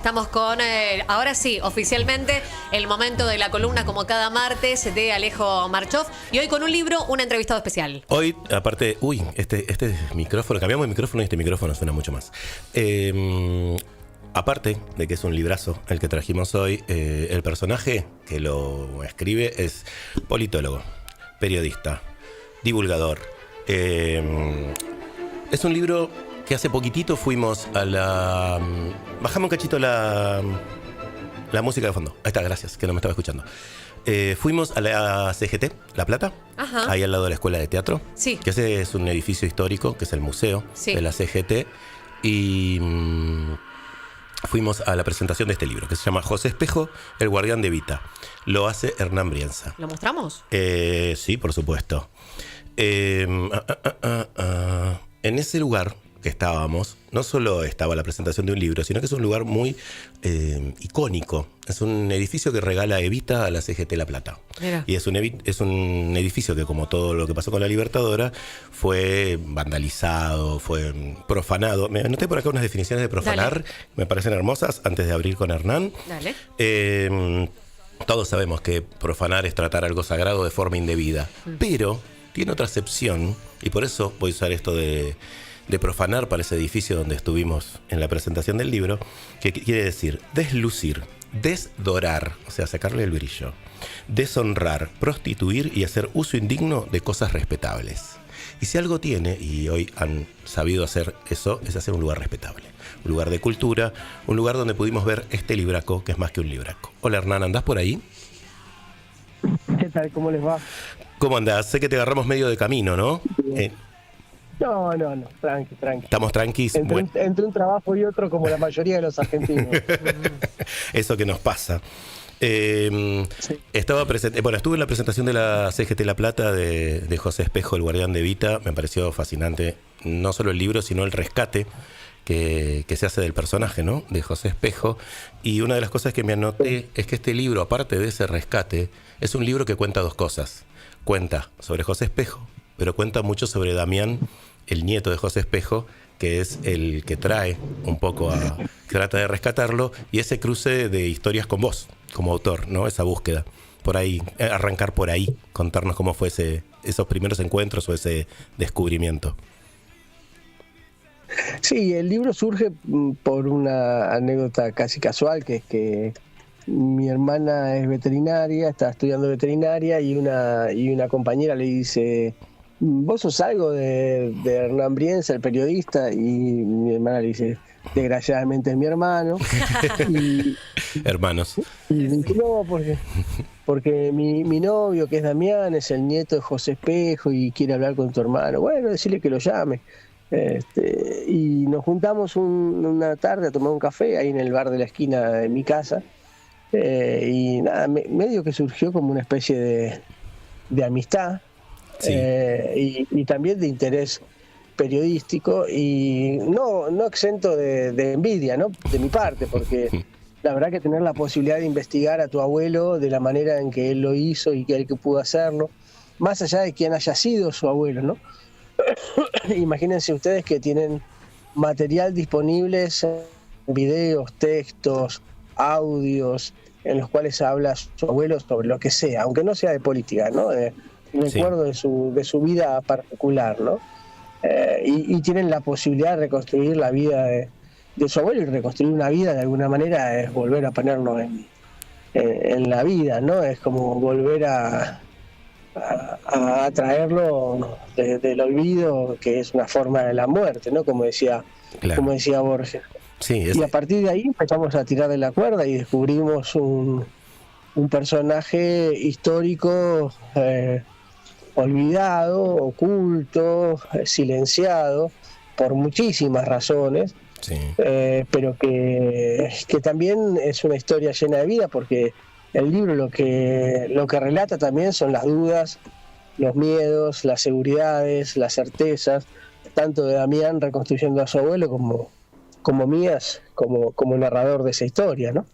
Estamos con, ahora sí, oficialmente, el momento de la columna como cada martes de Alejo Marchoff. Y hoy con un libro, un entrevistado especial. Hoy, aparte, este micrófono, cambiamos de micrófono y este micrófono suena mucho más. Aparte de que es un librazo el que trajimos hoy, el personaje que lo escribe es politólogo, periodista, divulgador. Es un libro que hace poquitito fuimos a la... Bajame un cachito la música de fondo. Ahí está, gracias, que no me estaba escuchando. Fuimos a la CGT, La Plata, Ajá. Ahí al lado de la Escuela de Teatro. Sí. Que ese es un edificio histórico, que es el museo de la CGT. Y fuimos a la presentación de este libro, que se llama José Espejo, El Guardián de Evita. Lo hace Hernán Brienza. ¿Lo mostramos? Sí, por supuesto. En ese lugar que estábamos, no solo estaba la presentación de un libro, sino que es un lugar muy icónico. Es un edificio que regala Evita a la CGT La Plata. Mira. Y es un edificio que, como todo lo que pasó con la Libertadora, fue vandalizado, fue profanado. Me anoté por acá unas definiciones de profanar. Dale. Me parecen hermosas antes de abrir con Hernán. Dale. Todos sabemos que profanar es tratar algo sagrado de forma indebida, pero tiene otra acepción, y por eso voy a usar esto de profanar para ese edificio donde estuvimos en la presentación del libro, que quiere decir deslucir, desdorar, o sea, sacarle el brillo, deshonrar, prostituir y hacer uso indigno de cosas respetables. Y si algo tiene, y hoy han sabido hacer eso, es hacer un lugar respetable, un lugar de cultura, un lugar donde pudimos ver este libraco, que es más que un libraco. Hola Hernán, ¿andás por ahí? ¿Qué tal? ¿Cómo les va? ¿Cómo andás? Sé que te agarramos medio de camino, ¿no? No, tranqui. ¿Estamos tranquis? Entre un trabajo y otro, como la mayoría de los argentinos. Eso que nos pasa. Sí. Estuve en la presentación de la CGT La Plata de José Espejo, El Guardián de Evita. Me pareció fascinante, no solo el libro, sino el rescate que se hace del personaje, ¿no?, de José Espejo. Y una de las cosas que me anoté es que este libro, aparte de ese rescate, es un libro que cuenta dos cosas. Cuenta sobre José Espejo, pero cuenta mucho sobre Damián, el nieto de José Espejo, que es el que trae un poco que trata de rescatarlo, y ese cruce de historias con vos, como autor, ¿no? Esa búsqueda. Por ahí, arrancar por ahí, contarnos cómo fue esos primeros encuentros o ese descubrimiento. Sí, el libro surge por una anécdota casi casual, que es que mi hermana es veterinaria, está estudiando veterinaria, y una compañera le dice: ¿vos sos algo de Hernán Brienza, el periodista? Y mi hermana le dice: desgraciadamente es mi hermano. Hermanos. Y dice: no, porque mi novio, que es Damián, es el nieto de José Espejo y quiere hablar con tu hermano. Bueno, decirle que lo llame. Y nos juntamos una tarde a tomar un café ahí en el bar de la esquina de mi casa. Y nada, medio que surgió como una especie de amistad. Sí. Y también de interés periodístico, y no exento de envidia, ¿no?, de mi parte, porque la verdad que tener la posibilidad de investigar a tu abuelo de la manera en que él lo hizo y que él que pudo hacerlo, más allá de quién haya sido su abuelo, ¿no? Imagínense ustedes que tienen material disponibles, videos, textos, audios, en los cuales habla su abuelo sobre lo que sea, aunque no sea de política, ¿no? Recuerdo de su vida particular, ¿no? Y tienen la posibilidad de reconstruir la vida de su abuelo, y reconstruir una vida de alguna manera es volver a ponernos en la vida, ¿no? Es como volver a traerlo del olvido, que es una forma de la muerte, ¿no? Como decía Borges. Sí, y a partir de ahí empezamos a tirar de la cuerda y descubrimos un personaje histórico olvidado, oculto, silenciado por muchísimas razones, sí. Pero que también es una historia llena de vida, porque el libro lo que relata también son las dudas, los miedos, las seguridades, las certezas, tanto de Damián reconstruyendo a su abuelo como mías, como narrador de esa historia, ¿no?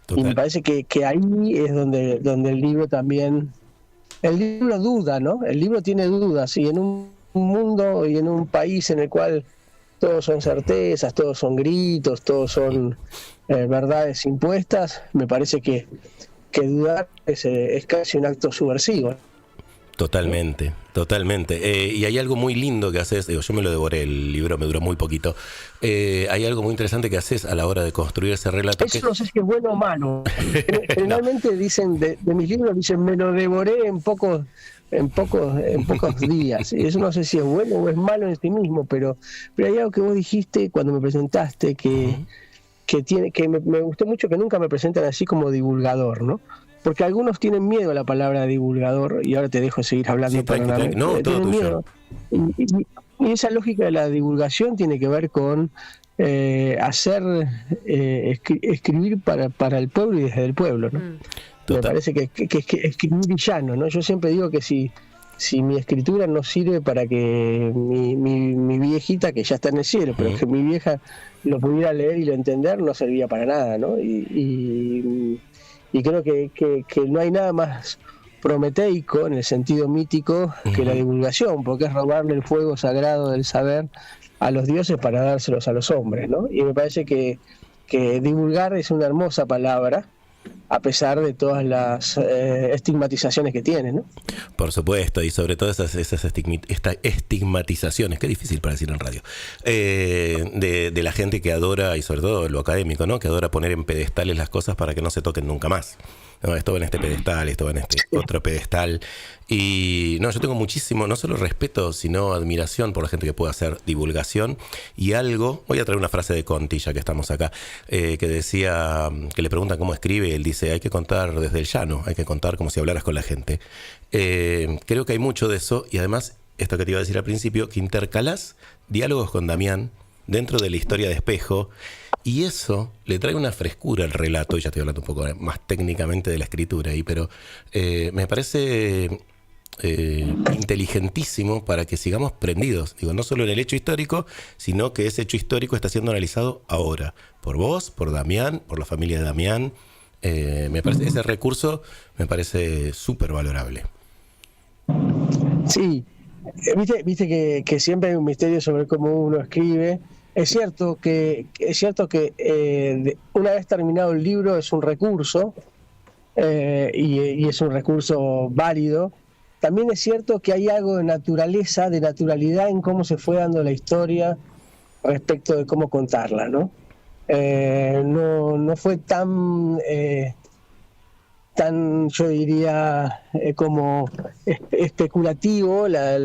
Total. Y me parece que ahí es donde el libro también... El libro duda, ¿no? El libro tiene dudas, y en un mundo y en un país en el cual todos son certezas, todos son gritos, todos son verdades impuestas, me parece que dudar es casi un acto subversivo. Totalmente, totalmente. Y hay algo muy lindo que haces, digo, yo me lo devoré, el libro me duró muy poquito. Hay algo muy interesante que haces a la hora de construir ese relato. Eso no sé si es bueno o malo. Generalmente dicen, de mis libros, dicen, me lo devoré en pocos días. Y eso no sé si es bueno o es malo en sí mismo, pero hay algo que vos dijiste cuando me presentaste que me gustó mucho, que nunca me presentan así como divulgador, ¿no? Porque algunos tienen miedo a la palabra divulgador, y ahora te dejo seguir hablando. Sí, tranqui. No, todo tuyo. Y esa lógica de la divulgación tiene que ver con escribir para el pueblo y desde el pueblo, ¿no? Me parece que escribir villano, ¿no? Yo siempre digo que si mi escritura no sirve para que mi viejita, que ya está en el cielo, pero que mi vieja lo pudiera leer y lo entender, no servía para nada, ¿no? Y creo que no hay nada más prometeico en el sentido mítico que la divulgación, porque es robarle el fuego sagrado del saber a los dioses para dárselos a los hombres, ¿no? Y me parece que divulgar es una hermosa palabra, a pesar de todas las estigmatizaciones que tiene, ¿no? Por supuesto, y sobre todo esas estigmatizaciones, qué difícil para decir en radio, de la gente que adora, y sobre todo lo académico, ¿no? Que adora poner en pedestales las cosas para que no se toquen nunca más. No, esto va en este pedestal, esto va en este otro pedestal. Y no, yo tengo muchísimo, no solo respeto, sino admiración por la gente que puede hacer divulgación. Y algo, voy a traer una frase de Conti, ya que estamos acá, que decía, que le preguntan cómo escribe, y él dice, hay que contar desde el llano, hay que contar como si hablaras con la gente. Creo que hay mucho de eso, y además, esto que te iba a decir al principio, que intercalás diálogos con Damián dentro de la historia de Espejo, y eso le trae una frescura al relato, y ya estoy hablando un poco más técnicamente de la escritura ahí, pero me parece inteligentísimo para que sigamos prendidos, digo, no solo en el hecho histórico, sino que ese hecho histórico está siendo analizado ahora, por vos, por Damián, por la familia de Damián. Me parece, ese recurso me parece súper valorable. Sí, viste que siempre hay un misterio sobre cómo uno escribe. Es cierto que una vez terminado el libro es un recurso, y es un recurso válido. También es cierto que hay algo de naturaleza, de naturalidad en cómo se fue dando la historia respecto de cómo contarla, ¿no? No fue tan, yo diría, como especulativo la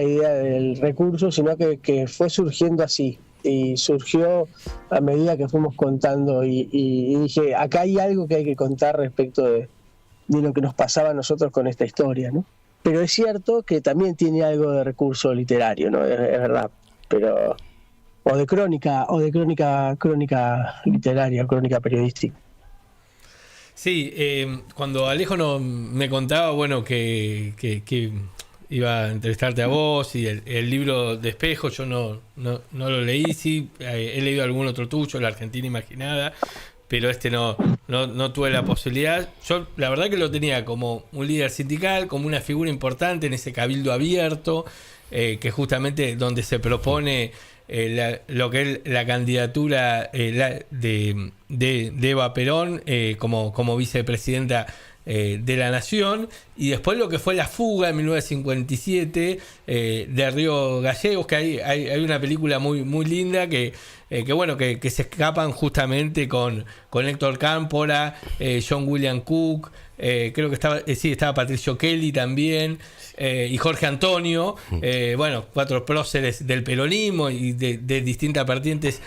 idea del recurso, sino que fue surgiendo así, y surgió a medida que fuimos contando, y dije, acá hay algo que hay que contar respecto de lo que nos pasaba a nosotros con esta historia, ¿no? Pero es cierto que también tiene algo de recurso literario, ¿no? Es verdad, pero o de crónica literaria, crónica periodística. Sí, cuando Alejo me contaba, bueno, que iba a entrevistarte a vos, y el libro de Espejo, yo no lo leí, sí, he leído algún otro tuyo, La Argentina Imaginada, pero no tuve la posibilidad. Yo la verdad que lo tenía como un líder sindical, como una figura importante en ese cabildo abierto, que justamente donde se propone lo que es la candidatura de Eva Perón como vicepresidenta de la Nación, y después lo que fue la fuga en 1957 de Río Gallegos, que hay una película muy, muy linda que se escapan justamente con Héctor Cámpora, John William Cook, creo que estaba Patricio Kelly también, y Jorge Antonio, 4 próceres del peronismo y de distintas vertientes,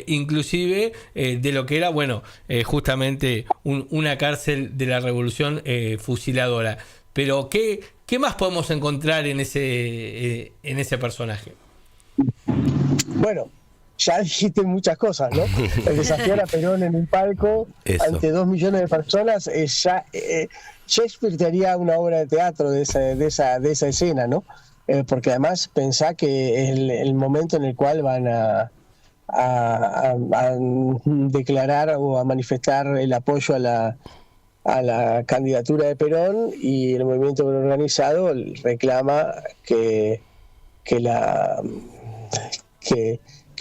inclusive de lo que era justamente una cárcel de la revolución fusiladora. Pero ¿qué más podemos encontrar en ese personaje? Bueno, ya dijiste muchas cosas, ¿no? El desafiar a Perón en un palco ante 2 millones de personas, Shakespeare te haría una obra de teatro de esa escena, ¿no? Porque además pensá que el momento en el cual van a declarar o a manifestar el apoyo a la candidatura de Perón, y el movimiento organizado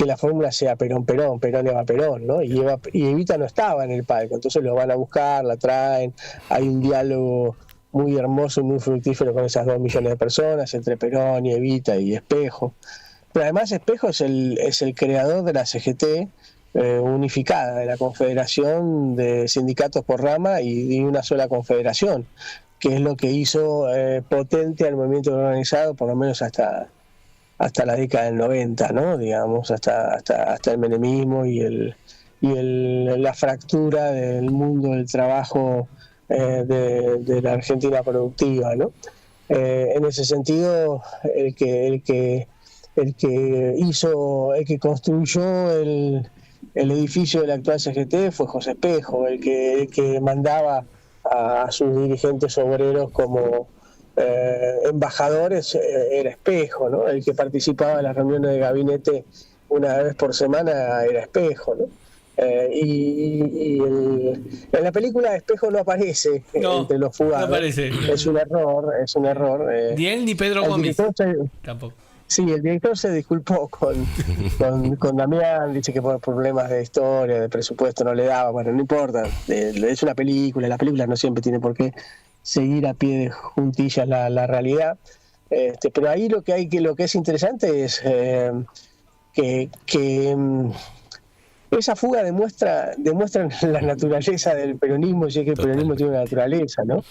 que la fórmula sea Perón, Eva Perón, ¿no? Y Evita no estaba en el palco, entonces lo van a buscar, la traen, hay un diálogo muy hermoso y muy fructífero con esas 2 millones de personas, entre Perón y Evita y Espejo. Pero además Espejo es el creador de la CGT unificada, de la Confederación de Sindicatos por Rama y de una sola confederación, que es lo que hizo potente al movimiento organizado, por lo menos hasta la década del 90, ¿no? Digamos, hasta el menemismo y la fractura del mundo del trabajo de la Argentina productiva, ¿no? En ese sentido, el que construyó el edificio de la actual CGT fue José Espejo, el que mandaba a sus dirigentes obreros como embajadores era Espejo, ¿no? El que participaba en las reuniones de gabinete una vez por semana era Espejo, ¿no? En la película Espejo no aparece entre los fugados. No aparece. Es un error. Ni él ni Pedro Gómez. Tampoco. Sí, el director se disculpó con Damián, dice que por problemas de historia, de presupuesto no le daba, bueno, no importa, es una película, las películas no siempre tienen por qué seguir a pie de juntillas la realidad, pero ahí lo que es interesante es que esa fuga demuestra la naturaleza del peronismo, si es que el peronismo tiene una naturaleza, ¿no?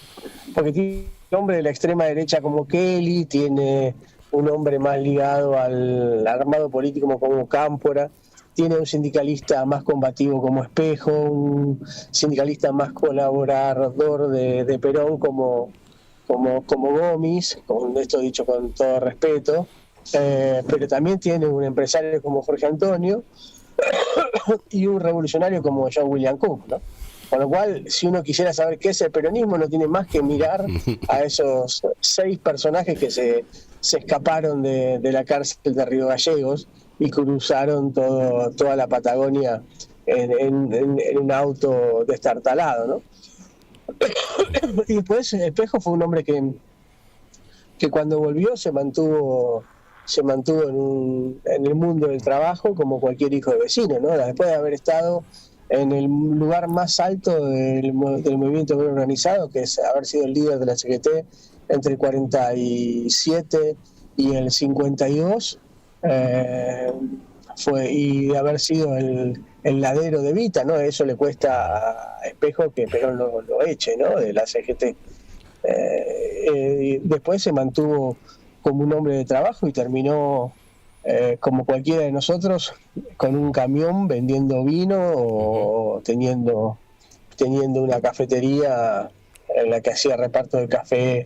Porque tiene un hombre de la extrema derecha como Kelly, tiene un hombre más ligado al armado político como Cámpora, tiene un sindicalista más combativo como Espejo, un sindicalista más colaborador de Perón como Gómez, con esto dicho con todo respeto, pero también tiene un empresario como Jorge Antonio y un revolucionario como John William Cook, ¿no? Con lo cual, si uno quisiera saber qué es el peronismo, no tiene más que mirar a esos 6 personajes que se escaparon de la cárcel de Río Gallegos y cruzaron toda la Patagonia en un auto destartalado, ¿no? Y después Espejo fue un hombre que cuando volvió se mantuvo en el mundo del trabajo como cualquier hijo de vecino, ¿no? Después de haber estado en el lugar más alto del movimiento obrero organizado, que es haber sido el líder de la CGT entre el 47 y el 52, y de haber sido el ladero de Evita, ¿no? Eso le cuesta a Espejo que Perón lo eche, ¿no? De la CGT. Después se mantuvo como un hombre de trabajo y terminó como cualquiera de nosotros con un camión vendiendo vino o teniendo una cafetería en la que hacía reparto de café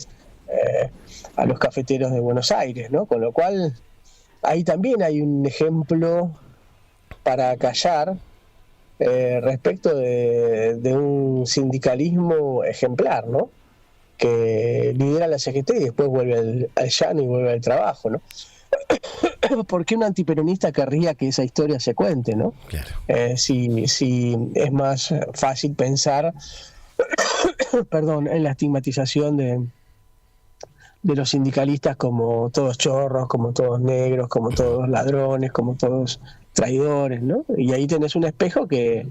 a los cafeteros de Buenos Aires, ¿no? Con lo cual ahí también hay un ejemplo para callar respecto de un sindicalismo ejemplar, ¿no? Que lidera la CGT y después vuelve al llano y vuelve al trabajo, ¿no? ¿Por qué un antiperonista querría que esa historia se cuente, ¿no? Claro. Si es más fácil pensar en la estigmatización de los sindicalistas como todos chorros, como todos negros, como todos ladrones, como todos traidores, ¿no? Y ahí tenés un Espejo que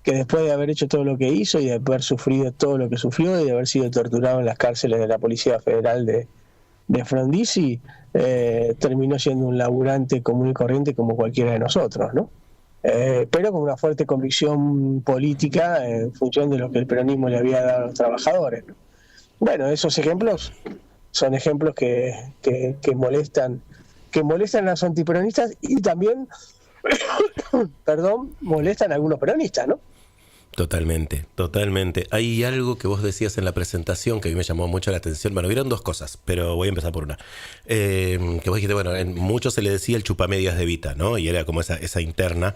después de haber hecho todo lo que hizo y de haber sufrido todo lo que sufrió y de haber sido torturado en las cárceles de la Policía Federal de Frondizi, terminó siendo un laburante común y corriente como cualquiera de nosotros, ¿no? Pero con una fuerte convicción política en función de lo que el peronismo le había dado a los trabajadores, ¿no? Bueno, esos ejemplos son ejemplos que molestan a los antiperonistas y también molestan a algunos peronistas, ¿no? Totalmente. Hay algo que vos decías en la presentación que a mí me llamó mucho la atención. Bueno, hubieron 2 cosas, pero voy a empezar por una. Que vos dijiste, bueno, en muchos se le decía el chupamedias de Evita, ¿no? Y era como esa interna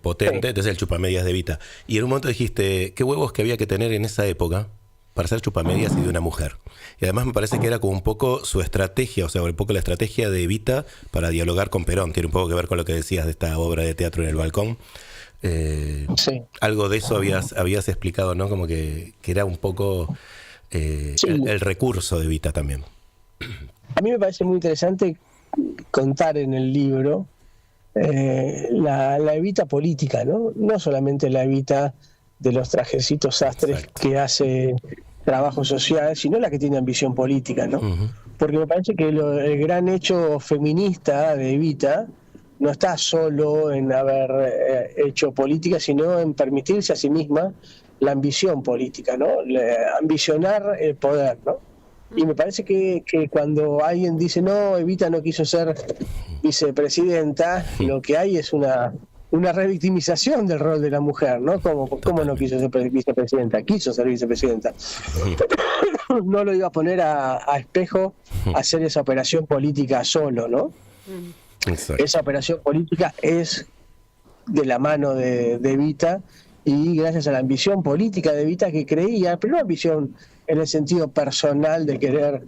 potente, sí. Entonces el chupamedias de Evita. Y en un momento dijiste, qué huevos que había que tener en esa época para ser chupamedias y de una mujer. Y además me parece que era como un poco su estrategia, o sea, un poco la estrategia de Evita para dialogar con Perón. Tiene un poco que ver con lo que decías de esta obra de teatro en el balcón. Sí. Algo de eso habías explicado, ¿no? Como que era un poco sí. el recurso de Evita también. A mí me parece muy interesante contar en el libro la Evita política, ¿no? No solamente la Evita de los trajecitos sastres que hace trabajo social, sino la que tiene ambición política, ¿no? Porque me parece que el gran hecho feminista de Evita no está solo en haber hecho política, sino en permitirse a sí misma la ambición política, ¿no? Ambicionar el poder, ¿no? Y me parece que cuando alguien dice, no, Evita no quiso ser vicepresidenta, lo que hay es una revictimización del rol de la mujer, ¿no? ¿Cómo no quiso ser vicepresidenta? Quiso ser vicepresidenta. No lo iba a poner a Espejo a hacer esa operación política solo, ¿no? Exacto. Esa operación política es de la mano de Evita, y gracias a la ambición política de Evita, que creía, pero no ambición en el sentido personal de querer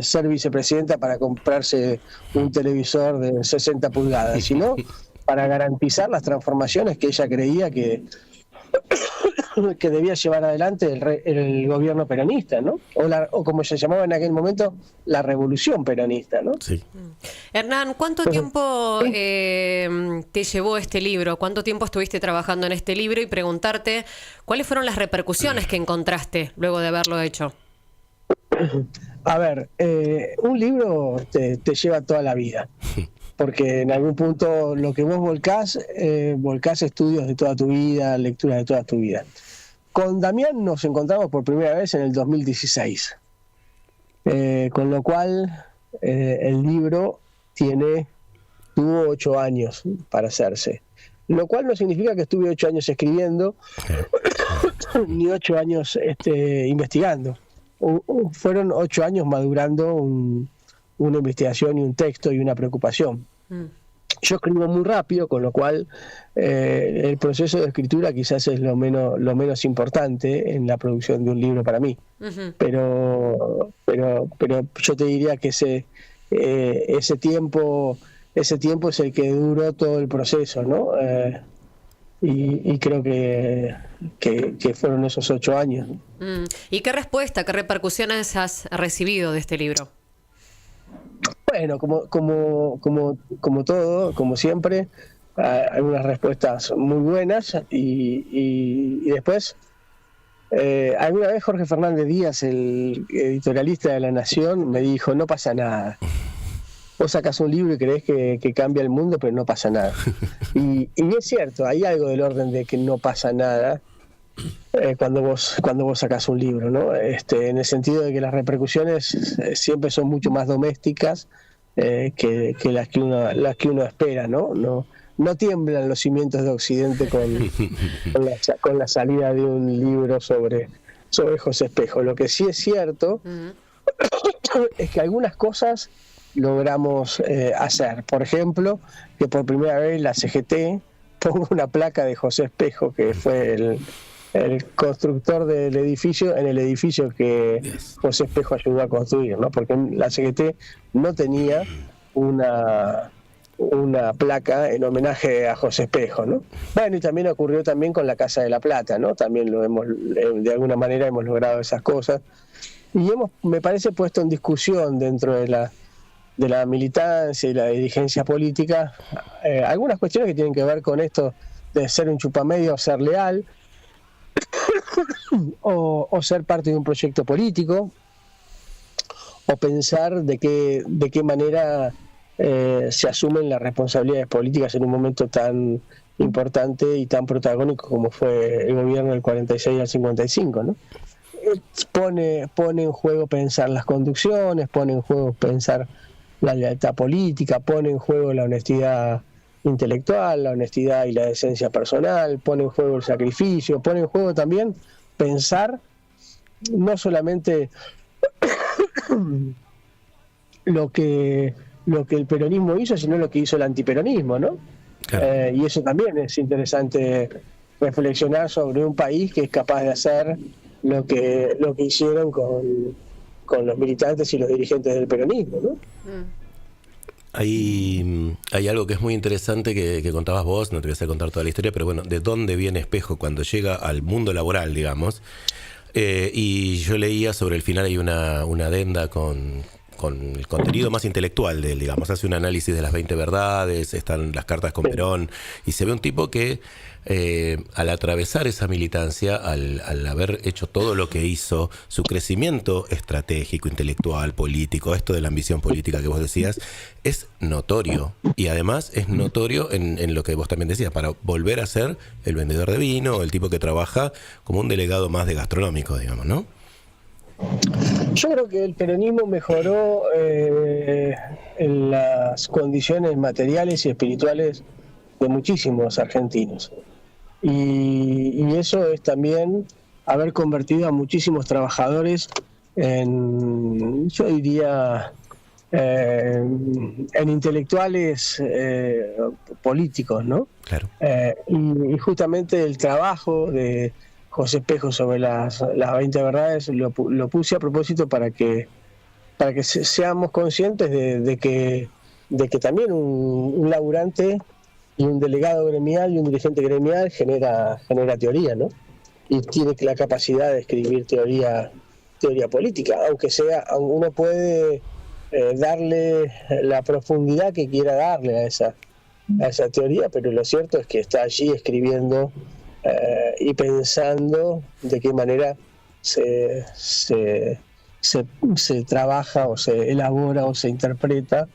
ser vicepresidenta para comprarse un televisor de 60 pulgadas, sino para garantizar las transformaciones que ella creía que debía llevar adelante el gobierno peronista, ¿no? O como se llamaba en aquel momento, la revolución peronista, ¿no? Sí. Hernán, ¿cuánto tiempo te llevó este libro? ¿Cuánto tiempo estuviste trabajando en este libro? Y preguntarte, ¿cuáles fueron las repercusiones que encontraste luego de haberlo hecho? A ver, un libro te lleva toda la vida. Porque en algún punto lo que vos volcás estudios de toda tu vida, lecturas de toda tu vida. Con Damián nos encontramos por primera vez en el 2016, con lo cual el libro tuvo 8 años para hacerse, lo cual no significa que estuve 8 años escribiendo, ni 8 años investigando. Fueron 8 años madurando una investigación y un texto y una preocupación. Yo escribo muy rápido, con lo cual el proceso de escritura quizás es lo menos importante en la producción de un libro para mí. Pero yo te diría que ese tiempo es el que duró todo el proceso, ¿no? Y creo que fueron esos 8 años. ¿Y qué respuesta, qué repercusiones has recibido de este libro? Bueno, como todo, como siempre, hay unas respuestas muy buenas y después, alguna vez Jorge Fernández Díaz, el editorialista de La Nación, me dijo, no pasa nada. Vos sacás un libro y creés que cambia el mundo, pero no pasa nada. Y es cierto, hay algo del orden de que no pasa nada cuando vos sacás un libro, ¿no? En el sentido de que las repercusiones siempre son mucho más domésticas que las que uno espera, ¿no? No tiemblan los cimientos de Occidente con la salida de un libro sobre José Espejo. Lo que sí es cierto es que algunas cosas logramos hacer. Por ejemplo, que por primera vez la CGT ponga una placa de José Espejo, que fue el constructor del edificio, en el edificio que José Espejo ayudó a construir, ¿no? Porque la CGT no tenía una placa en homenaje a José Espejo, ¿no? Bueno, y también ocurrió también con la Casa de la Plata, ¿no? También de alguna manera hemos logrado esas cosas. Y me parece, puesto en discusión dentro de la militancia y la dirigencia política algunas cuestiones que tienen que ver con esto de ser un chupamedia o ser leal, o ser parte de un proyecto político, o pensar de qué manera se asumen las responsabilidades políticas en un momento tan importante y tan protagónico como fue el gobierno del 46 al 55, ¿no? Pone en juego pensar las conducciones, pone en juego pensar la lealtad política, pone en juego la honestidad intelectual, la honestidad y la decencia personal, pone en juego el sacrificio, pone en juego también pensar no solamente lo que el peronismo hizo, sino lo que hizo el antiperonismo, ¿no? Claro. Y eso también es interesante reflexionar sobre un país que es capaz de hacer lo que hicieron con los militantes y los dirigentes del peronismo, ¿no? Hay algo que es muy interesante que contabas vos, no te voy a hacer contar toda la historia, pero bueno, de dónde viene Espejo cuando llega al mundo laboral, digamos. Y yo leía sobre el final, hay una adenda con con el contenido más intelectual de él, digamos. Hace un análisis de las 20 verdades, están las cartas con Perón, y se ve un tipo que al atravesar esa militancia, al haber hecho todo lo que hizo, su crecimiento estratégico, intelectual, político, esto de la ambición política que vos decías, es notorio. Y además es notorio en lo que vos también decías, para volver a ser el vendedor de vino, el tipo que trabaja como un delegado más de gastronómico, digamos, ¿no? Yo creo que el peronismo mejoró en las condiciones materiales y espirituales de muchísimos argentinos. Y eso es también haber convertido a muchísimos trabajadores en, yo diría, en intelectuales políticos, ¿no? Claro. Y justamente el trabajo de José Espejo sobre las 20 verdades lo puse a propósito para que seamos conscientes de que también un laburante y un delegado gremial y un dirigente gremial genera teoría, ¿no? Y tiene la capacidad de escribir teoría política, aunque uno puede darle la profundidad que quiera darle a esa teoría, pero lo cierto es que está allí escribiendo y pensando de qué manera se trabaja o se elabora o se interpreta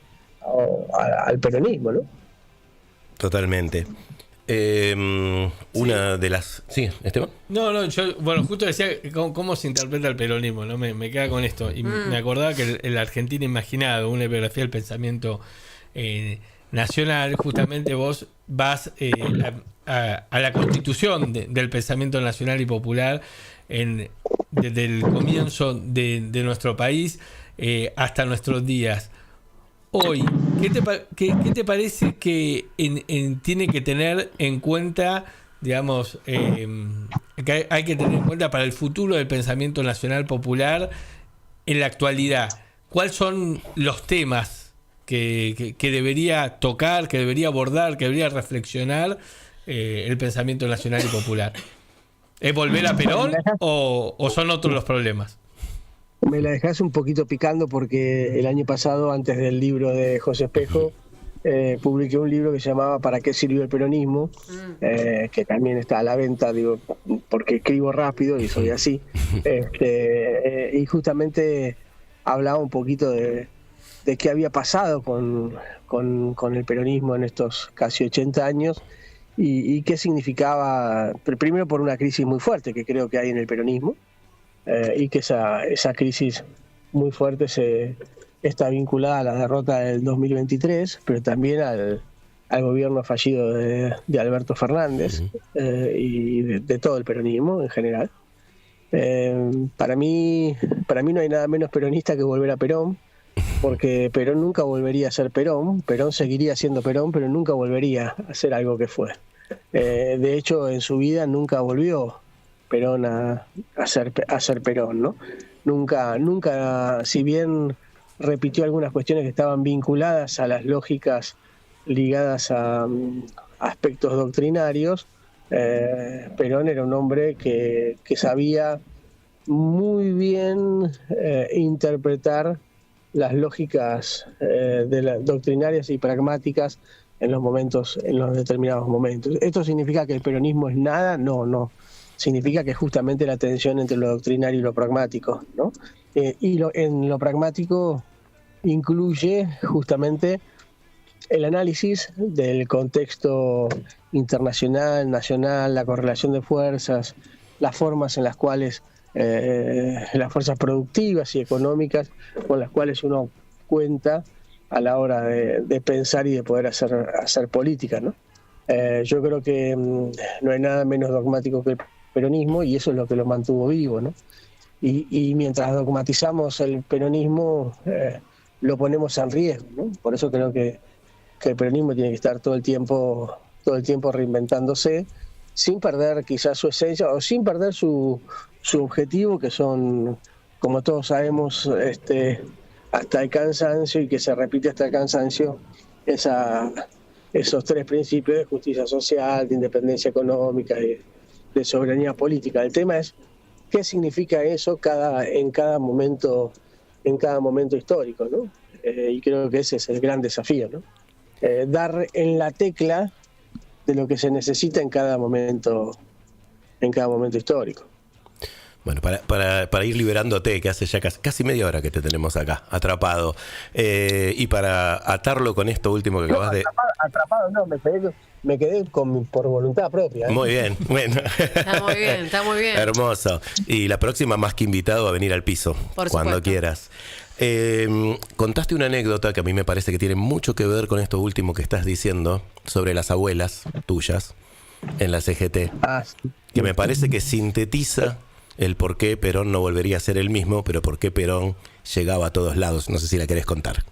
al peronismo, ¿no? Totalmente. Una de las... Sí, Esteban. No, yo, bueno, justo decía cómo se interpreta el peronismo, ¿no? Me queda con esto. Y me acordaba que el Argentina Imaginado, una biografía del pensamiento nacional, justamente vos vas a la constitución del pensamiento nacional y popular desde el comienzo de nuestro país hasta nuestros días. Hoy, ¿qué te parece que tiene que tener en cuenta, digamos, que hay que tener en cuenta para el futuro del pensamiento nacional popular en la actualidad? ¿Cuáles son los temas que debería tocar, que debería abordar, que debería reflexionar el pensamiento nacional y popular? ¿Es volver a Perón o son otros los problemas? Me la dejás un poquito picando porque el año pasado, antes del libro de José Espejo, publiqué un libro que se llamaba ¿Para qué sirvió el peronismo? Que también está a la venta, digo, porque escribo rápido y soy así. Y justamente hablaba un poquito de qué había pasado con el peronismo en estos casi 80 años y qué significaba, primero por una crisis muy fuerte que creo que hay en el peronismo, y que esa crisis muy fuerte está vinculada a la derrota del 2023, pero también al gobierno fallido de Alberto Fernández, y de todo el peronismo en general. Para mí no hay nada menos peronista que volver a Perón, porque Perón nunca volvería a ser Perón seguiría siendo Perón, pero nunca volvería a ser algo que fue. De hecho, en su vida nunca volvió Perón a ser Perón, ¿no? Nunca, si bien repitió algunas cuestiones que estaban vinculadas a las lógicas ligadas a aspectos doctrinarios, Perón era un hombre que sabía muy bien interpretar las lógicas doctrinarias y pragmáticas en los determinados momentos. ¿Esto significa que el peronismo es nada? No. Significa que justamente la tensión entre lo doctrinario y lo pragmático, ¿no? En lo pragmático incluye justamente el análisis del contexto internacional, nacional, la correlación de fuerzas, las formas en las cuales las fuerzas productivas y económicas con las cuales uno cuenta a la hora de pensar y de poder hacer política, ¿no? Yo creo que no hay nada menos dogmático que el peronismo y eso es lo que lo mantuvo vivo, ¿no? Y mientras dogmatizamos el peronismo, lo ponemos en riesgo, ¿no? Por eso creo que el peronismo tiene que estar todo el tiempo reinventándose, sin perder quizás su esencia o sin perder su objetivo, que son, como todos sabemos, hasta el cansancio, y que se repite hasta el cansancio, esos tres principios de justicia social, de independencia económica y de soberanía política. El tema es qué significa eso en cada momento en cada momento histórico, ¿no? Y creo que ese es el gran desafío, ¿no? Dar en la tecla de lo que se necesita en cada momento histórico. Bueno, para ir liberándote, que hace ya casi media hora que te tenemos acá, atrapado, y para atarlo con esto último que acabas de... Atrapado no, me quedé por voluntad propia. Muy bien, bueno. Está muy bien. Hermoso. Y la próxima más que invitado a venir al piso, Por cuando supuesto. quieras. Contaste una anécdota que a mí me parece que tiene mucho que ver con esto último que estás diciendo sobre las abuelas tuyas en la CGT, Sí. que me parece que sintetiza el por qué Perón no volvería a ser el mismo, pero por qué Perón llegaba a todos lados. No sé si la querés contar.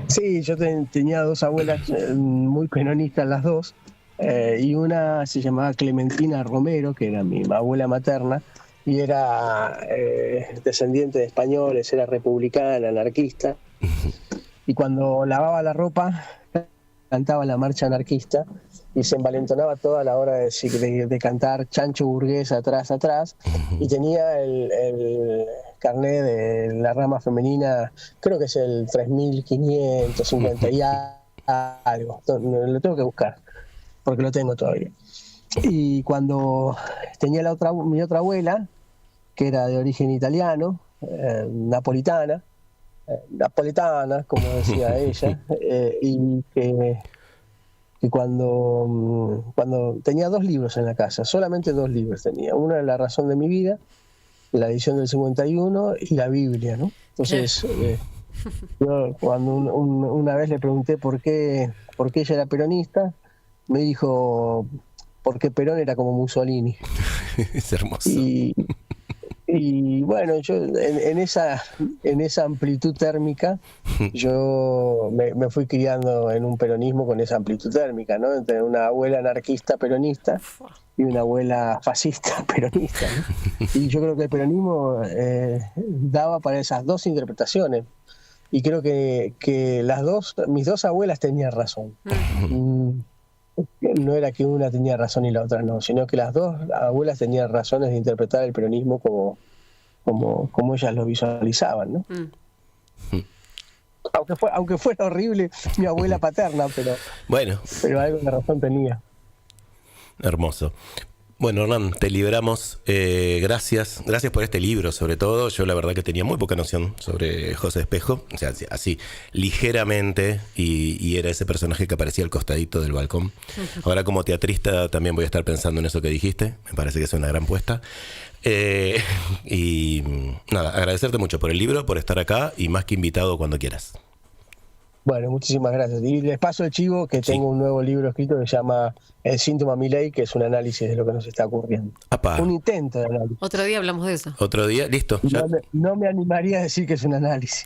Sí, yo tenía dos abuelas muy peronistas las dos, y una se llamaba Clementina Romero, que era mi abuela materna, y era descendiente de españoles, era republicana, anarquista, y cuando lavaba la ropa cantaba la marcha anarquista y se envalentonaba toda a la hora de cantar Chancho Burgués atrás, y tenía el carnet de la rama femenina, creo que es el 3550 y algo, lo tengo que buscar porque lo tengo todavía. Y cuando tenía mi otra abuela, que era de origen italiano, napolitana, como decía ella, y cuando tenía 2 libros en la casa, solamente 2 libros tenía. Uno era La razón de mi vida, la edición del 51, y la Biblia, ¿no? Entonces, yo cuando una vez le pregunté por qué ella era peronista, me dijo, porque Perón era como Mussolini. Es hermoso. Y bueno, yo en esa amplitud térmica, yo me fui criando en un peronismo con esa amplitud térmica, ¿no? Entre una abuela anarquista peronista y una abuela fascista peronista, ¿no? Y yo creo que el peronismo daba para esas dos interpretaciones. Y creo que mis dos abuelas tenían razón. No era que una tenía razón y la otra no, sino que las dos abuelas tenían razones de interpretar el peronismo como ellas lo visualizaban, ¿no? Aunque fuera horrible mi abuela paterna, pero algo de razón tenía. Hermoso. Bueno, Hernán, te liberamos. Gracias por este libro, sobre todo. Yo la verdad que tenía muy poca noción sobre José Espejo, o sea, así ligeramente, y era ese personaje que aparecía al costadito del balcón. Ahora como teatrista también voy a estar pensando en eso que dijiste, me parece que es una gran puesta. Y nada, agradecerte mucho por el libro, por estar acá, y más que invitado cuando quieras. Bueno, muchísimas gracias. Y les paso el chivo que tengo un nuevo libro escrito que se llama El síntoma Milei, que es un análisis de lo que nos está ocurriendo. Apá. Un intento de análisis. Otro día hablamos de eso. Otro día, listo. Ya. No me animaría a decir que es un análisis.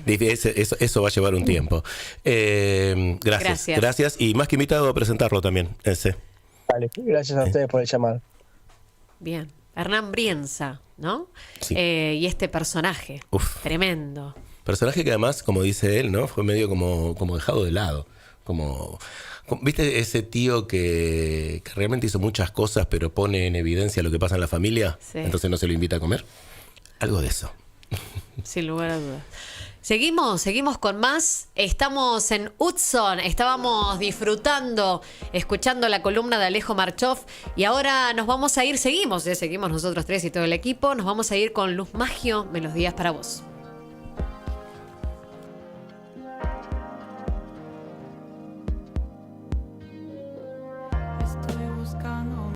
Eso va a llevar un tiempo. Gracias. Y más que invitado a presentarlo también. Vale, gracias a ustedes por el llamado. Bien. Hernán Brienza, ¿no? Sí. Y este personaje. Tremendo. Personaje que además, como dice él, ¿no? Fue medio como dejado de lado. ¿Viste ese tío que realmente hizo muchas cosas, pero pone en evidencia lo que pasa en la familia? Sí. Entonces no se lo invita a comer. Algo de eso. Sin lugar a dudas. Seguimos con más. Estamos en Hudson, estábamos disfrutando, escuchando la columna de Alejo Marchoff, y ahora nos vamos a ir, seguimos nosotros tres y todo el equipo, nos vamos a ir con Luz Maggio, Melodías para vos.